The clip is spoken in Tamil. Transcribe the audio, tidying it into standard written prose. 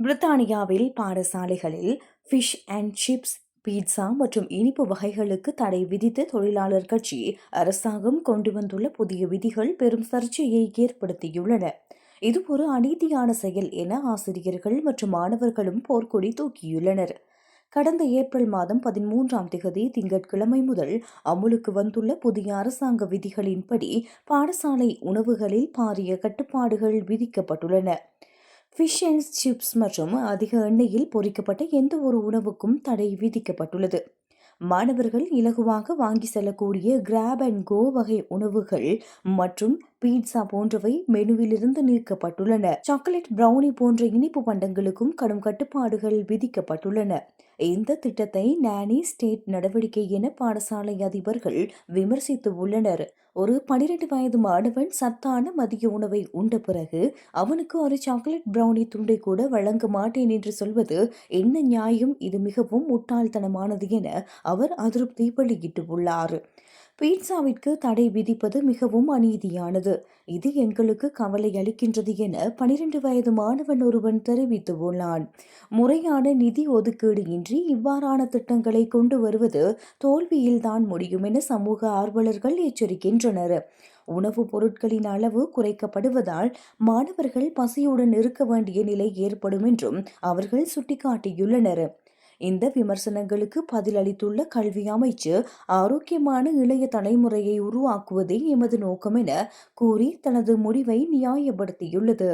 பிரித்தானியாவில் பாடசாலைகளில் ஃபிஷ் அண்ட் சிப்ஸ், பீட்சா மற்றும் இனிப்பு வகைகளுக்கு தடை விதித்து தொழிலாளர் கட்சி அரசாங்கம் கொண்டு வந்துள்ள புதிய விதிகள் பெரும் சர்ச்சையை ஏற்படுத்தியுள்ளன. இது ஒரு அநீதியான செயல் என ஆசிரியர்கள் மற்றும் மாணவர்களும் போர்க்கொடி தூக்கியுள்ளனர். கடந்த ஏப்ரல் மாதம் 13ஆம் திகதி திங்கட்கிழமை முதல் அமுலுக்கு வந்துள்ள புதிய அரசாங்க விதிகளின்படி பாடசாலை உணவுகளில் பாரிய கட்டுப்பாடுகள் விதிக்கப்பட்டுள்ளன. ஃபிஷ் அண்ட் சிப்ஸ் மற்றும் அதிக எண்ணெயில் பொரிக்கப்பட்ட எந்த ஒரு உணவுக்கும் தடை விதிக்கப்பட்டுள்ளது. மாணவர்கள் இலகுவாக வாங்கி செல்லக்கூடிய கிராப் அண்ட் கோ வகை உணவுகள் மற்றும் பீட்சா போன்றவை மெனுவிலிருந்து நீக்கப்பட்டுள்ளன. சாக்லேட் பிரவுனி போன்ற இனிப்பு பண்டங்களுக்கும் கடும் கட்டுப்பாடுகள் விதிக்கப்பட்டுள்ளன. இந்த திட்டத்தை நானி ஸ்டேட் நடவடிக்கை என பாடசாலை அதிபர்கள் விமர்சித்து உள்ளனர். ஒரு 12 வயது மாணவன் சத்தான மதிய உணவை உண்ட பிறகு அவனுக்கு ஒரு சாக்லேட் பிரவுனி துண்டை கூட வழங்க மாட்டேன் என்று சொல்வது என்ன நியாயம்? இது மிகவும் முட்டாள்தனமானது என அவர் அதிருப்தி வெளியிட்டுள்ளார். பீட்சாவிற்கு தடை விதிப்பது மிகவும் அநீதியானது. இது எங்களுக்கு கவலை அளிக்கின்றது என 12 வயது மாணவன் ஒருவன் தெரிவித்துள்ளான். முறையான நிதி ஒதுக்கீடு இன்றி இவ்வாறான திட்டங்களை கொண்டு வருவது தோல்வியில்தான் முடியும் என சமூக ஆர்வலர்கள் எச்சரிக்கின்றனர். உணவுப் பொருட்களின் அளவு குறைக்கப்படுவதால் மாணவர்கள் பசியுடன் இருக்க வேண்டிய நிலை ஏற்படும் என்றும் அவர்கள் சுட்டிக்காட்டியுள்ளனர். இந்த விமர்சனங்களுக்கு பதிலளித்துள்ள கல்வி அமைச்சு, ஆரோக்கியமான இளைய தலைமுறையை உருவாக்குவதே எமது நோக்கம் என கூறி தனது முடிவை நியாயப்படுத்தியுள்ளது.